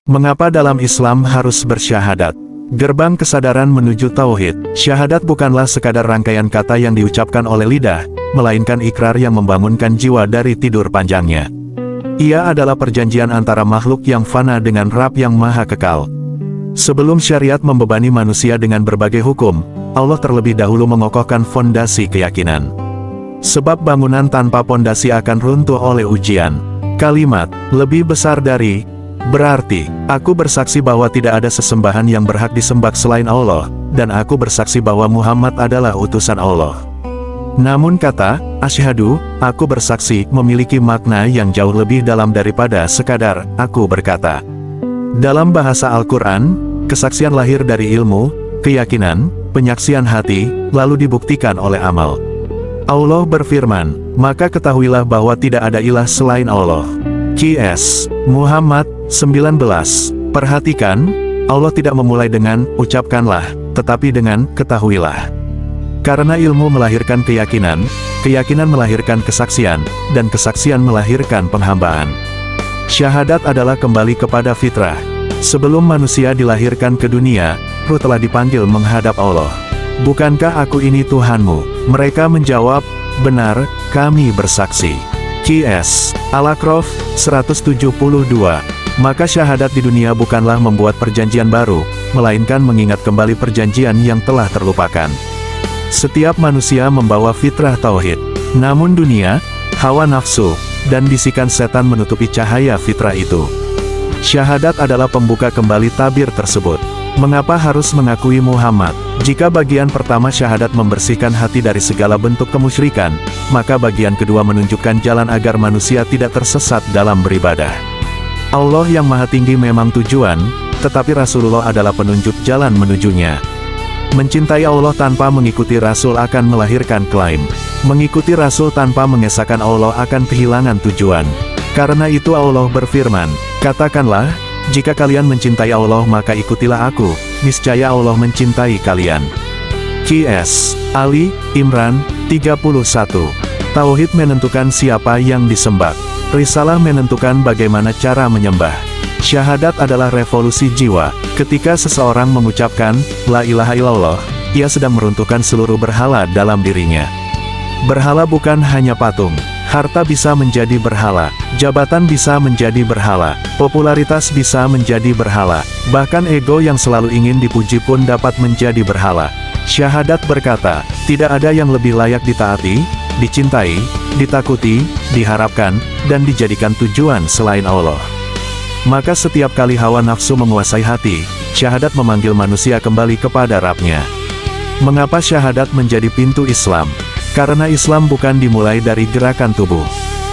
Mengapa dalam Islam harus bersyahadat? Gerbang kesadaran menuju tauhid. Syahadat bukanlah sekadar rangkaian kata yang diucapkan oleh lidah, melainkan ikrar yang membangunkan jiwa dari tidur panjangnya. Ia adalah perjanjian antara makhluk yang fana dengan Rabb yang maha kekal. Sebelum syariat membebani manusia dengan berbagai hukum, Allah terlebih dahulu mengokohkan fondasi keyakinan. Sebab bangunan tanpa fondasi akan runtuh oleh ujian. Kalimat, lebih besar dari, berarti, aku bersaksi bahwa tidak ada sesembahan yang berhak disembah selain Allah, dan aku bersaksi bahwa Muhammad adalah utusan Allah. Namun kata, asyhadu, aku bersaksi, memiliki makna yang jauh lebih dalam daripada sekadar, aku berkata. Dalam bahasa Al-Quran, kesaksian lahir dari ilmu, keyakinan, penyaksian hati, lalu dibuktikan oleh amal. Allah berfirman, maka ketahuilah bahwa tidak ada ilah selain Allah. Qs. Muhammad, 19. Perhatikan, Allah tidak memulai dengan, ucapkanlah, tetapi dengan, ketahuilah. Karena ilmu melahirkan keyakinan, keyakinan melahirkan kesaksian, dan kesaksian melahirkan penghambaan. Syahadat adalah kembali kepada fitrah. Sebelum manusia dilahirkan ke dunia, ruh telah dipanggil menghadap Allah. Bukankah aku ini Tuhanmu? Mereka menjawab, benar, kami bersaksi. Qs. Al-A'raf, 172. Maka syahadat di dunia bukanlah membuat perjanjian baru, melainkan mengingat kembali perjanjian yang telah terlupakan. Setiap manusia membawa fitrah tauhid. Namun dunia, hawa nafsu, dan bisikan setan menutupi cahaya fitrah itu. Syahadat adalah pembuka kembali tabir tersebut. Mengapa harus mengakui Muhammad? Jika bagian pertama syahadat membersihkan hati dari segala bentuk kemusyrikan, maka bagian kedua menunjukkan jalan agar manusia tidak tersesat dalam beribadah. Allah yang maha tinggi memang tujuan, tetapi Rasulullah adalah penunjuk jalan menujunya. Mencintai Allah tanpa mengikuti Rasul akan melahirkan klaim. Mengikuti Rasul tanpa mengesahkan Allah akan kehilangan tujuan. Karena itu Allah berfirman, katakanlah, jika kalian mencintai Allah maka ikutilah aku, niscaya Allah mencintai kalian. Qs. Ali Imran, 31. Tauhid menentukan siapa yang disembah. Risalah menentukan bagaimana cara menyembah. Syahadat adalah revolusi jiwa. Ketika seseorang mengucapkan, La ilaha illallah, ia sedang meruntuhkan seluruh berhala dalam dirinya. Berhala bukan hanya patung. Harta bisa menjadi berhala, jabatan bisa menjadi berhala, popularitas bisa menjadi berhala, bahkan ego yang selalu ingin dipuji pun dapat menjadi berhala. Syahadat berkata, tidak ada yang lebih layak ditaati, dicintai, ditakuti, diharapkan, dan dijadikan tujuan selain Allah. Maka setiap kali hawa nafsu menguasai hati, syahadat memanggil manusia kembali kepada Rabb-nya. Mengapa syahadat menjadi pintu Islam? Karena Islam bukan dimulai dari gerakan tubuh,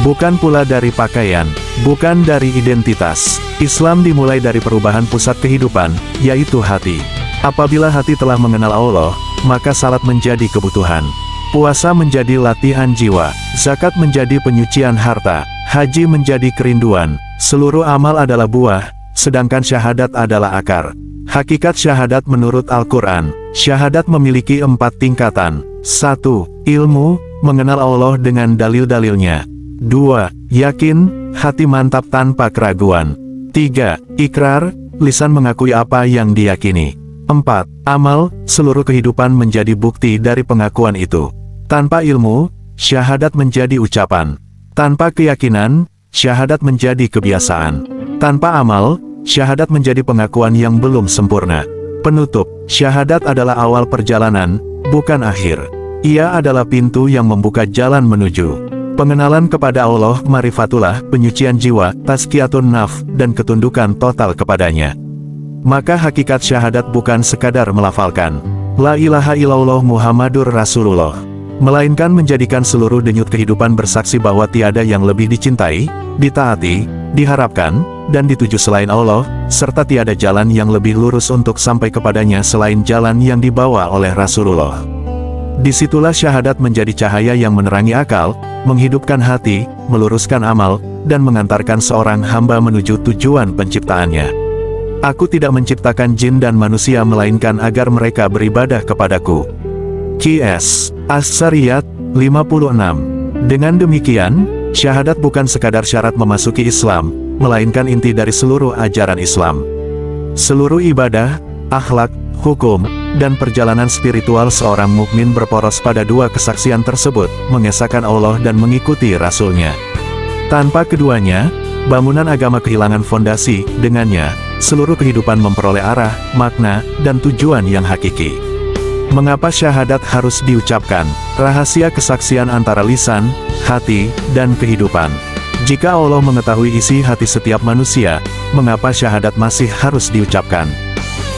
bukan pula dari pakaian, bukan dari identitas. Islam dimulai dari perubahan pusat kehidupan, yaitu hati. Apabila hati telah mengenal Allah, maka salat menjadi kebutuhan. Puasa menjadi latihan jiwa, zakat menjadi penyucian harta, haji menjadi kerinduan. Seluruh amal adalah buah, sedangkan syahadat adalah akar. Hakikat syahadat menurut Al-Quran, syahadat memiliki 4 tingkatan. 1. Ilmu, mengenal Allah dengan dalil-dalilnya. 2. Yakin, hati mantap tanpa keraguan. 3. Ikrar, lisan mengakui apa yang diyakini. 4. Amal, seluruh kehidupan menjadi bukti dari pengakuan itu. Tanpa ilmu, syahadat menjadi ucapan. Tanpa keyakinan, syahadat menjadi kebiasaan. Tanpa amal, syahadat menjadi pengakuan yang belum sempurna. Penutup, syahadat adalah awal perjalanan, bukan akhir. Ia adalah pintu yang membuka jalan menuju pengenalan kepada Allah, marifatullah, penyucian jiwa, tazkiyatun nafs, dan ketundukan total kepadanya. Maka hakikat syahadat bukan sekadar melafalkan La ilaha illallah Muhammadur Rasulullah, melainkan menjadikan seluruh denyut kehidupan bersaksi bahwa tiada yang lebih dicintai, ditaati, diharapkan, dan dituju selain Allah, serta tiada jalan yang lebih lurus untuk sampai kepadanya selain jalan yang dibawa oleh Rasulullah. Disitulah syahadat menjadi cahaya yang menerangi akal, menghidupkan hati, meluruskan amal, dan mengantarkan seorang hamba menuju tujuan penciptaannya. Aku tidak menciptakan jin dan manusia melainkan agar mereka beribadah kepadaku. Qs. As-Sariyat, 56. Dengan demikian, syahadat bukan sekadar syarat memasuki Islam, melainkan inti dari seluruh ajaran Islam. Seluruh ibadah, akhlak, hukum, dan perjalanan spiritual seorang mukmin berporos pada dua kesaksian tersebut, mengesahkan Allah dan mengikuti Rasul-Nya. Tanpa keduanya, bangunan agama kehilangan fondasi. Dengannya, seluruh kehidupan memperoleh arah, makna, dan tujuan yang hakiki. Mengapa syahadat harus diucapkan? Rahasia kesaksian antara lisan, hati, dan kehidupan. Jika Allah mengetahui isi hati setiap manusia, mengapa syahadat masih harus diucapkan?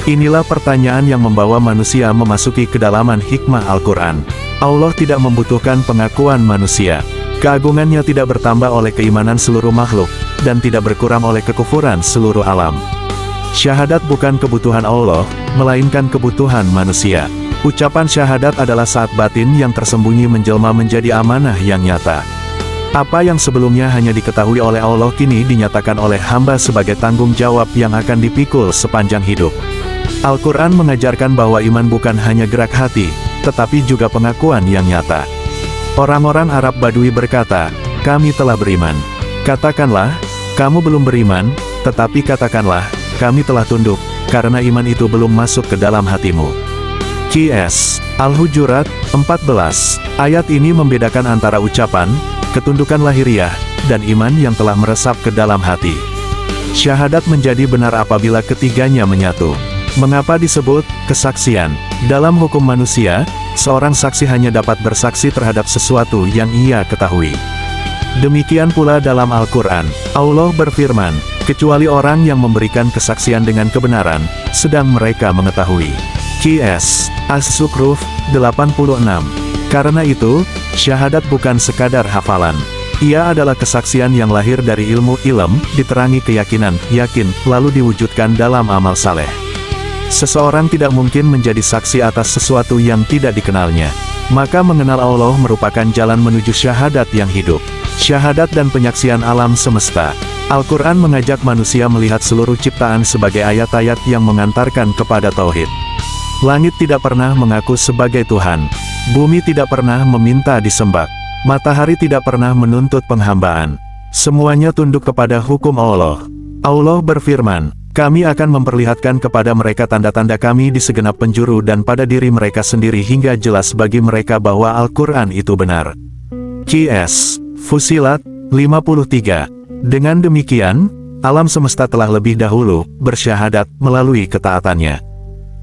Inilah pertanyaan yang membawa manusia memasuki kedalaman hikmah Al-Quran. Allah tidak membutuhkan pengakuan manusia. Keagungannya tidak bertambah oleh keimanan seluruh makhluk, dan tidak berkurang oleh kekufuran seluruh alam. Syahadat bukan kebutuhan Allah, melainkan kebutuhan manusia. Ucapan syahadat adalah saat batin yang tersembunyi menjelma menjadi amanah yang nyata. Apa yang sebelumnya hanya diketahui oleh Allah kini dinyatakan oleh hamba sebagai tanggung jawab yang akan dipikul sepanjang hidup. Al-Quran mengajarkan bahwa iman bukan hanya gerak hati, tetapi juga pengakuan yang nyata. Orang-orang Arab Badui berkata, "Kami telah beriman." Katakanlah, "Kamu belum beriman," tetapi katakanlah, "Kami telah tunduk," karena iman itu belum masuk ke dalam hatimu. Qs. Al-Hujurat 14. Ayat ini membedakan antara ucapan, ketundukan lahiriah, dan iman yang telah meresap ke dalam hati. Syahadat menjadi benar apabila ketiganya menyatu. Mengapa disebut kesaksian? Dalam hukum manusia, seorang saksi hanya dapat bersaksi terhadap sesuatu yang ia ketahui. Demikian pula dalam Al-Quran, Allah berfirman, kecuali orang yang memberikan kesaksian dengan kebenaran, sedang mereka mengetahui. Qs. As-Sukruf 86. Karena itu, syahadat bukan sekadar hafalan. Ia adalah kesaksian yang lahir dari ilmu ilm, diterangi keyakinan, yakin, lalu diwujudkan dalam amal saleh. Seseorang tidak mungkin menjadi saksi atas sesuatu yang tidak dikenalnya. Maka mengenal Allah merupakan jalan menuju syahadat yang hidup. Syahadat dan penyaksian alam semesta. Al-Quran mengajak manusia melihat seluruh ciptaan sebagai ayat-ayat yang mengantarkan kepada tauhid. Langit tidak pernah mengaku sebagai Tuhan. Bumi tidak pernah meminta disembah. Matahari tidak pernah menuntut penghambaan. Semuanya tunduk kepada hukum Allah. Allah berfirman, kami akan memperlihatkan kepada mereka tanda-tanda kami di segenap penjuru dan pada diri mereka sendiri hingga jelas bagi mereka bahwa Al-Quran itu benar. Qs. Fusilat 53. Dengan demikian, alam semesta telah lebih dahulu bersyahadat melalui ketaatannya.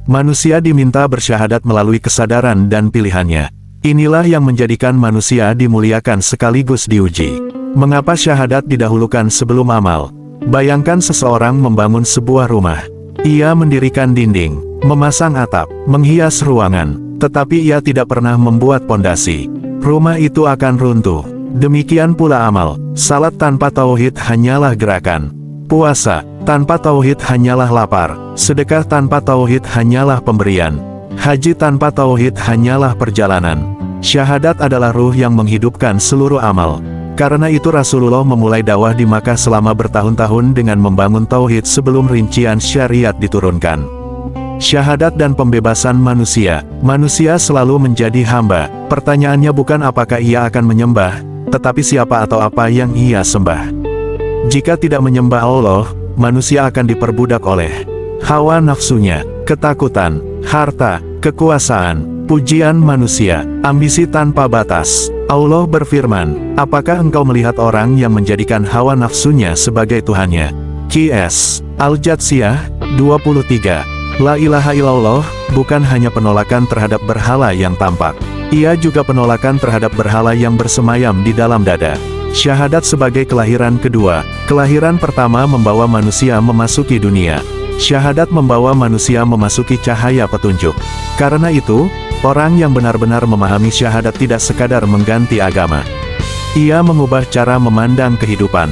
Manusia diminta bersyahadat melalui kesadaran dan pilihannya. Inilah yang menjadikan manusia dimuliakan sekaligus diuji. Mengapa syahadat didahulukan sebelum amal? Bayangkan seseorang membangun sebuah rumah. Ia mendirikan dinding, memasang atap, menghias ruangan, tetapi ia tidak pernah membuat pondasi. Rumah itu akan runtuh. Demikian pula amal. Salat tanpa tauhid hanyalah gerakan. Puasa tanpa tauhid hanyalah lapar. Sedekah tanpa tauhid hanyalah pemberian. Haji tanpa tauhid hanyalah perjalanan. Syahadat adalah ruh yang menghidupkan seluruh amal. Karena itu Rasulullah memulai dakwah di Makkah selama bertahun-tahun dengan membangun tauhid sebelum rincian syariat diturunkan. Syahadat dan pembebasan manusia. Manusia selalu menjadi hamba. Pertanyaannya bukan apakah ia akan menyembah, tetapi siapa atau apa yang ia sembah. Jika tidak menyembah Allah, manusia akan diperbudak oleh hawa nafsunya, ketakutan, harta, kekuasaan, pujian manusia, ambisi tanpa batas. Allah berfirman, apakah engkau melihat orang yang menjadikan hawa nafsunya sebagai Tuhannya? Qs. Al-Jatsiyah 23. La ilaha illallah bukan hanya penolakan terhadap berhala yang tampak. Ia juga penolakan terhadap berhala yang bersemayam di dalam dada. Syahadat sebagai kelahiran kedua. Kelahiran pertama membawa manusia memasuki dunia. Syahadat membawa manusia memasuki cahaya petunjuk. Karena itu, orang yang benar-benar memahami syahadat tidak sekadar mengganti agama. Ia mengubah cara memandang kehidupan.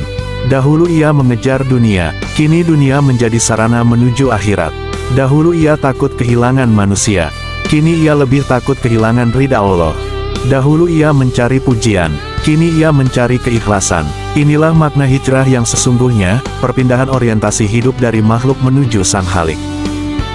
Dahulu ia mengejar dunia, kini dunia menjadi sarana menuju akhirat. Dahulu ia takut kehilangan manusia, kini ia lebih takut kehilangan ridha Allah. Dahulu ia mencari pujian, kini ia mencari keikhlasan. Inilah makna hijrah yang sesungguhnya, perpindahan orientasi hidup dari makhluk menuju Sang Khalik.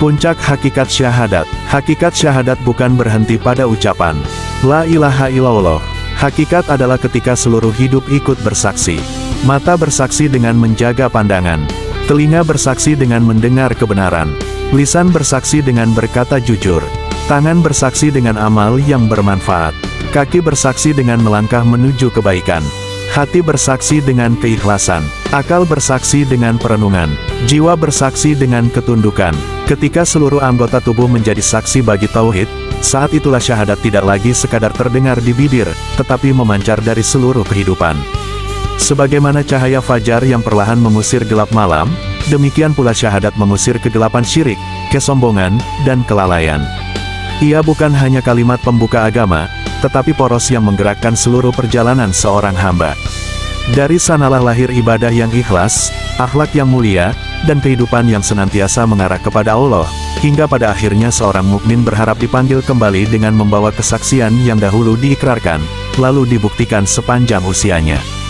Puncak hakikat syahadat. Hakikat syahadat bukan berhenti pada ucapan La ilaha illallah. Hakikat adalah ketika seluruh hidup ikut bersaksi. Mata bersaksi dengan menjaga pandangan. Telinga bersaksi dengan mendengar kebenaran. Lisan bersaksi dengan berkata jujur. Tangan bersaksi dengan amal yang bermanfaat. Kaki bersaksi dengan melangkah menuju kebaikan. Hati bersaksi dengan keikhlasan. Akal bersaksi dengan perenungan. Jiwa bersaksi dengan ketundukan. Ketika seluruh anggota tubuh menjadi saksi bagi tauhid, saat itulah syahadat tidak lagi sekadar terdengar di bibir, tetapi memancar dari seluruh kehidupan. Sebagaimana cahaya fajar yang perlahan mengusir gelap malam, demikian pula syahadat mengusir kegelapan syirik, kesombongan, dan kelalaian. Ia bukan hanya kalimat pembuka agama, tetapi poros yang menggerakkan seluruh perjalanan seorang hamba. Dari sanalah lahir ibadah yang ikhlas, akhlak yang mulia, dan kehidupan yang senantiasa mengarah kepada Allah, hingga pada akhirnya seorang mukmin berharap dipanggil kembali dengan membawa kesaksian yang dahulu diikrarkan, lalu dibuktikan sepanjang usianya.